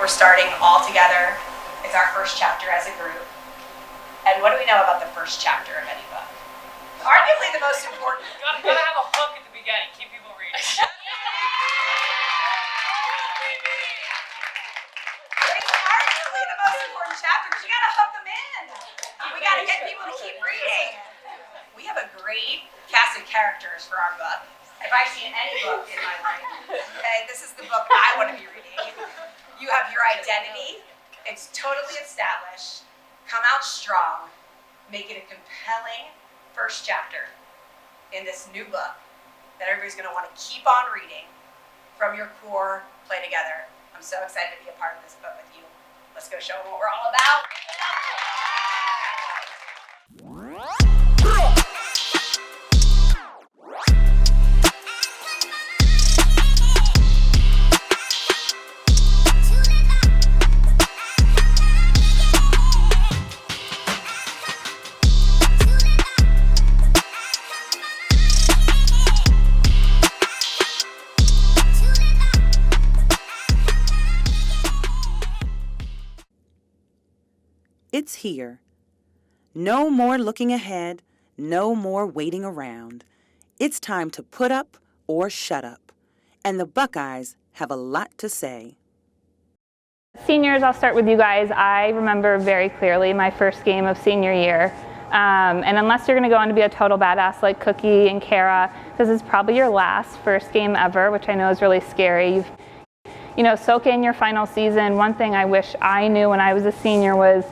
We're starting all together. It's our first chapter as a group. And what do we know about the first chapter of any book? Arguably the most important. You gotta have a hook at the beginning. Keep people reading. It's arguably the most important chapter because you gotta hook them in. We gotta get people to keep reading. We have a great cast of characters for our book. If I've seen any book in my life, okay, this is the book I want to be reading. You have your identity. It's totally established. Come out strong. Make it a compelling first chapter in this new book that everybody's going to want to keep on reading from your core, play together. I'm so excited to be a part of this book with you. Let's go show them what we're all about. It's here. No more looking ahead, no more waiting around. It's time to put up or shut up. And the Buckeyes have a lot to say. Seniors, I'll start with you guys. I remember very clearly my first game of senior year. And unless you're going to go on to be a total badass like Cookie and Kara, this is probably your last first game ever, which I know is really scary. Soak in your final season. One thing I wish I knew when I was a senior was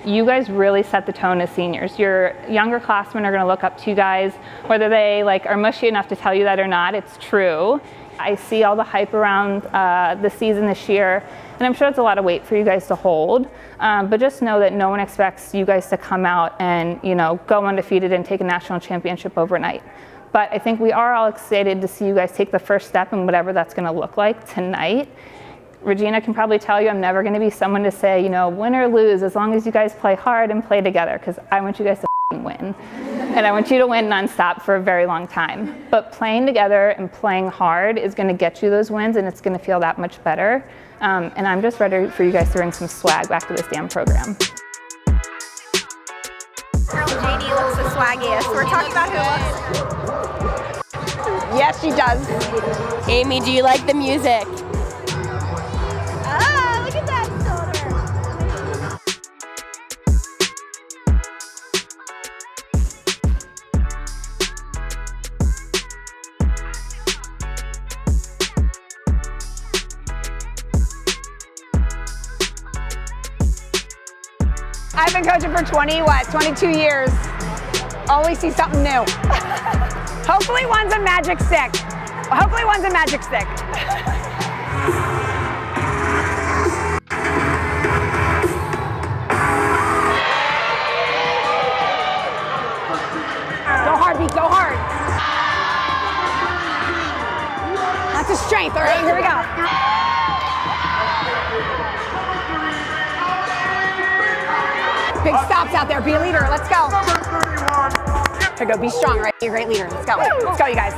you guys really set the tone as seniors. Your younger classmen are going to look up to you guys, whether they are mushy enough to tell you that or not. It's true. I see all the hype around the season this year, and I'm sure it's a lot of weight for you guys to hold. But just know that no one expects you guys to come out and go undefeated and take a national championship overnight. But I think we are all excited to see you guys take the first step in whatever that's going to look like tonight. Regina can probably tell you I'm never going to be someone to say, win or lose, as long as you guys play hard and play together, because I want you guys to win. And I want you to win nonstop for a very long time. But playing together and playing hard is going to get you those wins, and it's going to feel that much better. And I'm just ready for you guys to bring some swag back to this damn program. JD looks the swaggiest. We're talking about who looks. Yes, she does. Amy, do you like the music? Ah, look at that shoulder. I've been coaching for 22 years. Always see something new. Hopefully one's a magic stick. Hopefully one's a magic stick. Go hard, Pete, go hard. That's a strength, all right, here we go. Big stops out there, be a leader, let's go. Here we go, be strong, right? Be a great leader, let's go. Let's go, you guys.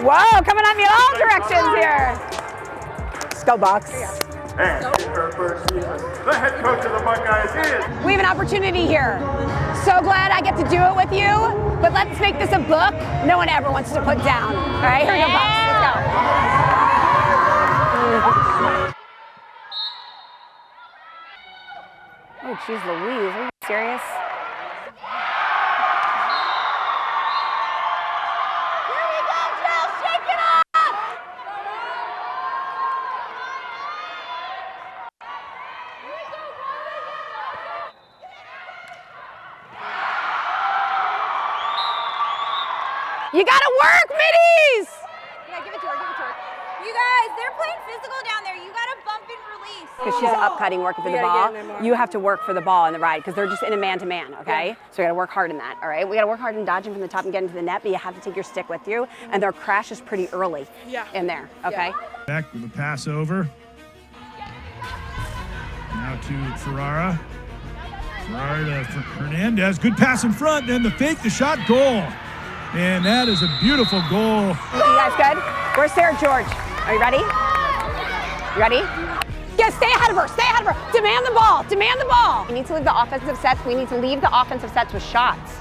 Whoa, coming on me in all directions here. Let's go, Bucks. And her first season, the head coach of the Buckeyes is... We have an opportunity here. So glad I get to do it with you, but let's make this a book no one ever wants to put down. All right, here we go, Bucks, let's go. Oh, geez Louise, are you serious? Here we go, Jill, shake it up! You gotta work, middies! Yeah, give it to her, give it to her. You guys, they're playing physical down there. You gotta bump and release. Because she's up cutting, working for the ball. You have to work for the ball in the ride because they're just in a man-to-man, okay? Yeah. So we gotta work hard in that, all right? We gotta work hard in dodging from the top and getting to the net, but you have to take your stick with you, and their crash is pretty early in there, okay? Back with the pass over. Now to Ferrara. Ferrara to Hernandez. Good pass in front, then the fake, the shot, goal. And that is a beautiful goal. You guys good? Where's Sarah George? Are you ready? You ready? Get Nika, stay ahead of her, stay ahead of her. Demand the ball, demand the ball. We need to leave the offensive sets. We need to leave the offensive sets with shots.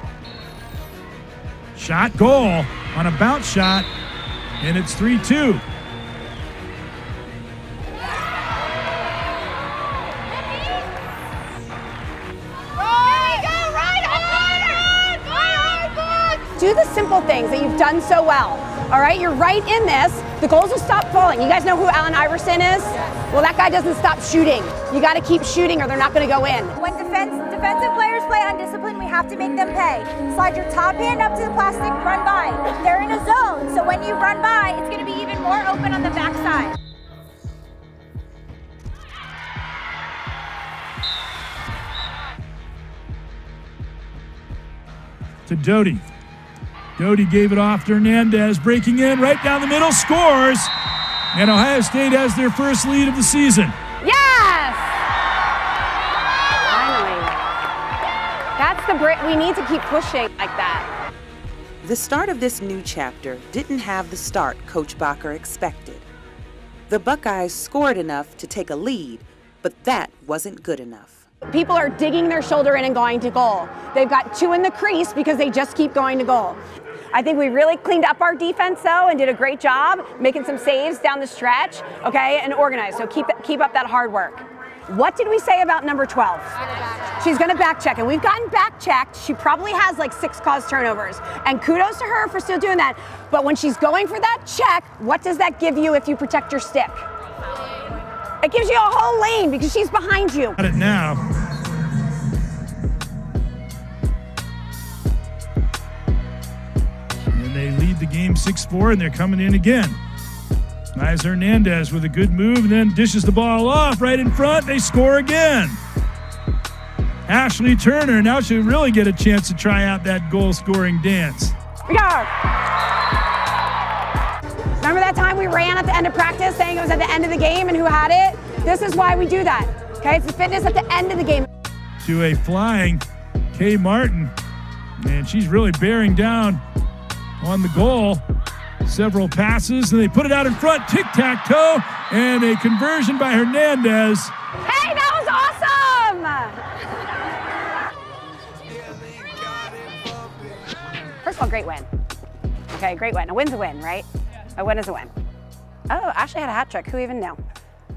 Shot goal on a bounce shot, and it's 3-2. Do the simple things that you've done so well. All right, you're right in this. The goals will stop falling. You guys know who Allen Iverson is? Well, that guy doesn't stop shooting. You got to keep shooting or they're not going to go in. When defensive players play undisciplined, we have to make them pay. Slide your top hand up to the plastic, run by. They're in a zone, so when you run by, it's going to be even more open on the backside. To Doty. Doty gave it off to Hernandez, breaking in right down the middle, scores, and Ohio State has their first lead of the season. Yes! Finally. That's the we need to keep pushing like that. The start of this new chapter didn't have the start Coach Bacher expected. The Buckeyes scored enough to take a lead, but that wasn't good enough. People are digging their shoulder in and going to goal. They've got two in the crease because they just keep going to goal. I think we really cleaned up our defense though and did a great job making some saves down the stretch, okay, and organized. So keep up that hard work. What did we say about number 12? She's gonna back check, and we've gotten back checked. She probably has like 6 caused turnovers, and kudos to her for still doing that. But when she's going for that check, what does that give you if you protect your stick? It gives you a whole lane because she's behind you. Got it now. And they lead the game 6-4, and they're coming in again. Liza Hernandez with a good move, and then dishes the ball off right in front. They score again. Ashley Turner, now she'll really get a chance to try out that goal-scoring dance. Remember that time we ran at the end of practice saying it was at the end of the game and who had it? This is why we do that, okay? It's the fitness at the end of the game. To a flying Kay Martin, and she's really bearing down on the goal. Several passes, and they put it out in front, tic-tac-toe, and a conversion by Hernandez. Hey, that was awesome! First of all, great win. Okay, great win. A win's a win, right? A win is a win. Oh, Ashley had a hat trick. Who even knew?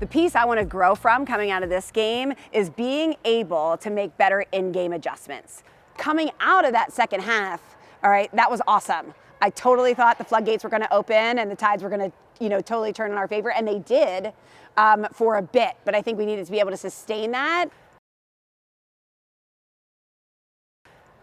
The piece I want to grow from coming out of this game is being able to make better in-game adjustments. Coming out of that second half, all right, that was awesome. I totally thought the floodgates were going to open and the tides were going to, totally turn in our favor, and they did for a bit. But I think we needed to be able to sustain that.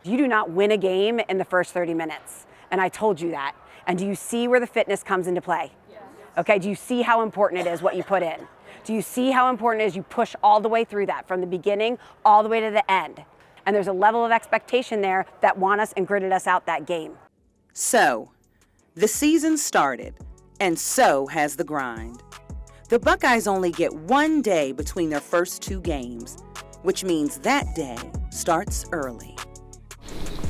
You do not win a game in the first 30 minutes, and I told you that. And do you see where the fitness comes into play? Yes. Okay, do you see how important it is what you put in? Do you see how important it is you push all the way through that, from the beginning all the way to the end? And there's a level of expectation there that won us and gritted us out that game. So, the season started, and so has the grind. The Buckeyes only get one day between their first 2 games, which means that day starts early.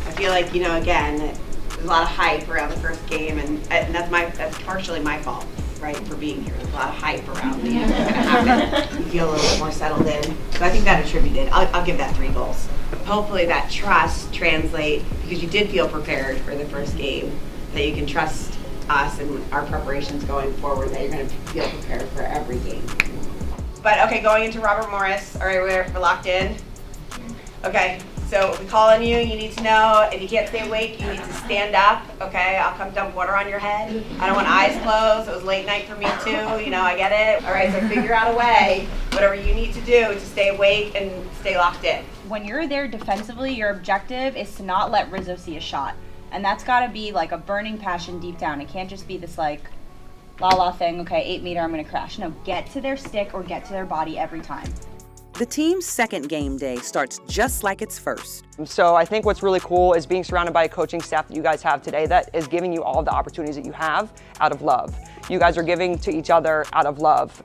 I feel like, again, there's a lot of hype around the first game, and that's partially my fault, right, for being here. There's a lot of hype around the what's going to happen. You feel a little bit more settled in. So I think that attributed. I'll give that 3 goals. Hopefully that trust translates, because you did feel prepared for the first game, that you can trust us and our preparations going forward, that you're going to feel prepared for every game. But okay, going into Robert Morris, all right, we're locked in. Okay, so if we call on you, you need to know, if you can't stay awake, you need to stand up, okay? I'll come dump water on your head. I don't want eyes closed. It was late night for me too, I get it. All right, so figure out a way, whatever you need to do to stay awake and stay locked in. When you're there defensively, your objective is to not let Rizzo see a shot. And that's gotta be like a burning passion deep down. It can't just be this like, la thing, okay, 8 meter, I'm gonna crash. No, get to their stick or get to their body every time. The team's second game day starts just like its first. So I think what's really cool is being surrounded by a coaching staff that you guys have today that is giving you all the opportunities that you have out of love. You guys are giving to each other out of love.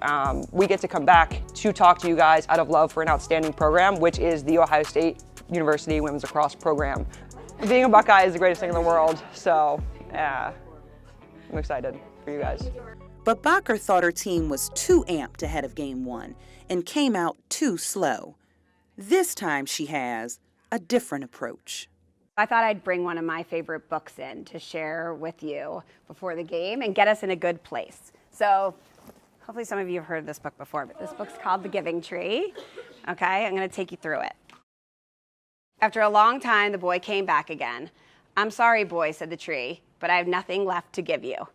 We get to come back to talk to you guys out of love for an outstanding program, which is the Ohio State University Women's Lacrosse program. Being a Buckeye is the greatest thing in the world, so yeah, I'm excited for you guys. But Bacher thought her team was too amped ahead of Game 1, and came out too slow. This time she has a different approach. I thought I'd bring one of my favorite books in to share with you before the game and get us in a good place. So hopefully some of you have heard this book before, but this book's called The Giving Tree. Okay, I'm going to take you through it. After a long time, the boy came back again. "I'm sorry, boy," said the tree, "but I have nothing left to give you."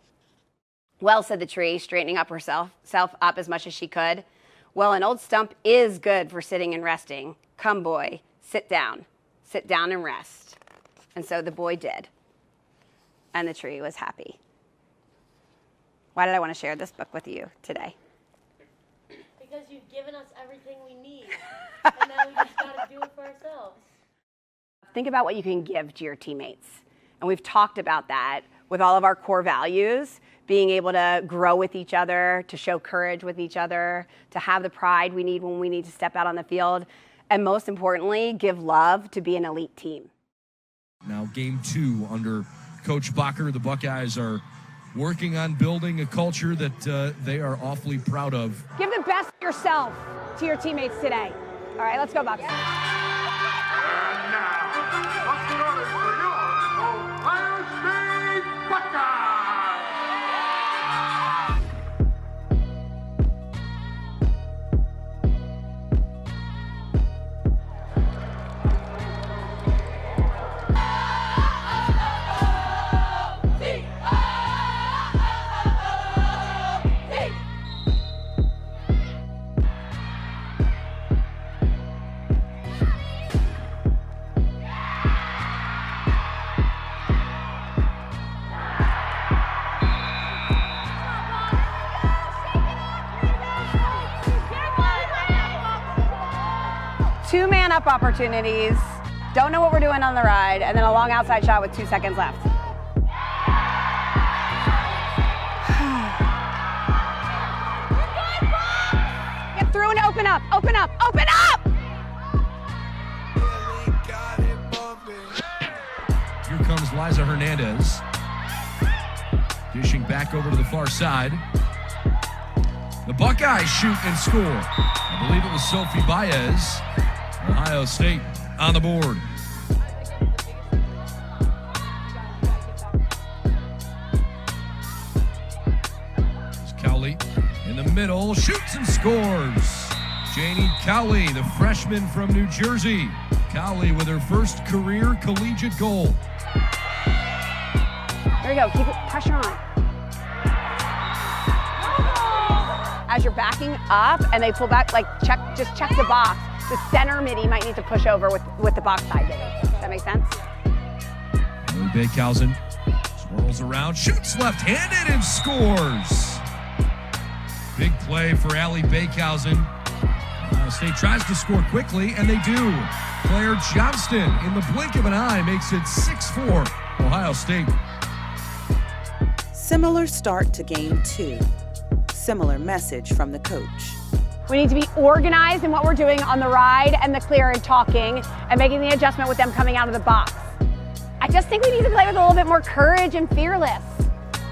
"Well," said the tree, straightening up herself up as much as she could. "Well, an old stump is good for sitting and resting. Come, boy, sit down and rest." And so the boy did, and the tree was happy. Why did I want to share this book with you today? Because you've given us everything we need, and now we just got to do it for ourselves. Think about what you can give to your teammates. And we've talked about that with all of our core values, being able to grow with each other, to show courage with each other, to have the pride we need when we need to step out on the field, and most importantly, give love to be an elite team. Now game 2 under Coach Bacher. The Buckeyes are working on building a culture that they are awfully proud of. Give the best of yourself to your teammates today. All right, let's go, Bucks. And now, a story for your Ohio State Buckeyes. Two-man up opportunities. Don't know what we're doing on the ride, and then a long outside shot with 2 seconds left. Get through and open up, open up, open up! Here comes Liza Hernandez. Dishing back over to the far side. The Buckeyes shoot and score. I believe it was Sophie Baez. Ohio State on the board. Cowley in the middle, shoots and scores. Janie Cowley, the freshman from New Jersey. Cowley with her first career collegiate goal. There we go, keep it, pressure on. As you're backing up and they pull back, like just check the box. The center midi might need to push over with the box side midi. Does that make sense? Allie Bakehausen swirls around, shoots left-handed and scores. Big play for Allie Bakehausen. Ohio State tries to score quickly, and they do. Claire Johnston, in the blink of an eye, makes it 6-4 Ohio State. Similar start to game 2. Similar message from the coach. We need to be organized in what we're doing on the ride and the clear and talking and making the adjustment with them coming out of the box. I just think we need to play with a little bit more courage and fearless.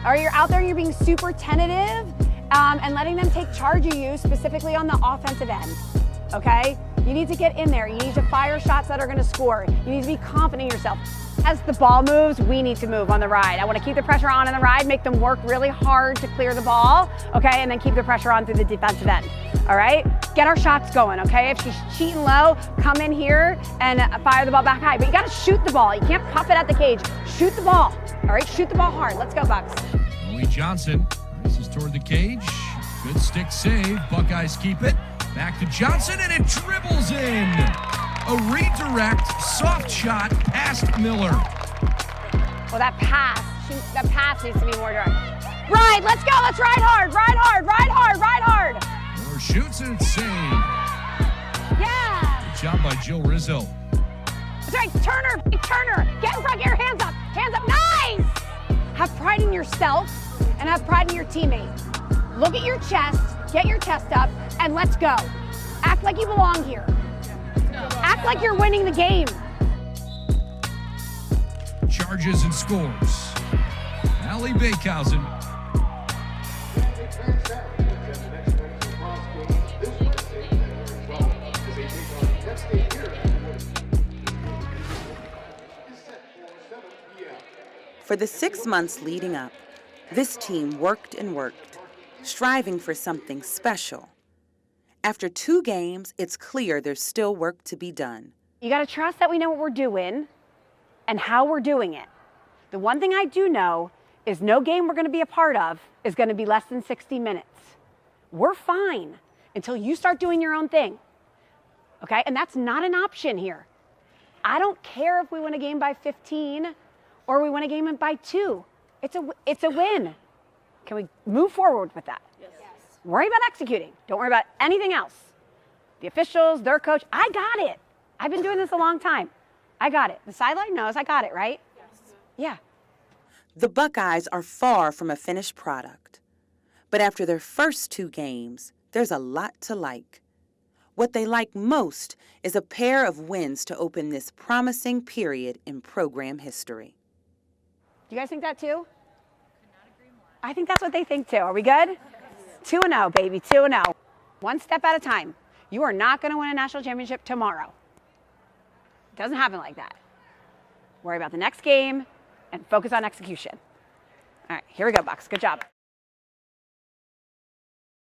Or you're out there and you're being super tentative and letting them take charge of you, specifically on the offensive end, okay? You need to get in there. You need to fire shots that are gonna score. You need to be confident in yourself. As the ball moves, we need to move on the ride. I want to keep the pressure on the ride, make them work really hard to clear the ball, okay? And then keep the pressure on through the defensive end, all right? Get our shots going, okay? If she's cheating low, come in here and fire the ball back high. But you got to shoot the ball. You can't pop it at the cage. Shoot the ball, all right? Shoot the ball hard. Let's go, Bucks. Chloe Johnson races toward the cage. Good stick save. Buckeyes keep it. Back to Johnson, and it dribbles in. A redirect, soft shot past Miller. Well, that pass needs to be more direct. Ride, let's go, let's ride hard, ride hard, ride hard, ride hard. Miller shoots and it's saved. Yeah. Good job by Jill Rizzo. That's right, Turner, get in front, get your hands up, nice. Have pride in yourself and have pride in your teammate. Look at your chest, get your chest up, and let's go. Act like you belong here. Act like you're winning the game. Charges and scores. Allie Bakehausen. For the 6 months leading up, this team worked and worked, striving for something special. After 2 games, it's clear there's still work to be done. You got to trust that we know what we're doing and how we're doing it. The one thing I do know is no game we're going to be a part of is going to be less than 60 minutes. We're fine until you start doing your own thing. Okay? And that's not an option here. I don't care if we win a game by 15 or we win a game by 2. It's a win. Can we move forward with that? Yes. Worry about executing. Don't worry about anything else. The officials, their coach, I got it. I've been doing this a long time. I got it. The sideline knows I got it, right? Yes. Yeah. The Buckeyes are far from a finished product. But after their first 2 games, there's a lot to like. What they like most is a pair of wins to open this promising period in program history. Do you guys think that too? I think that's what they think too. Are we good? 2-0, baby, 2-0. One step at a time. You are not going to win a national championship tomorrow. It doesn't happen like that. Worry about the next game and focus on execution. All right, here we go, Bucks. Good job.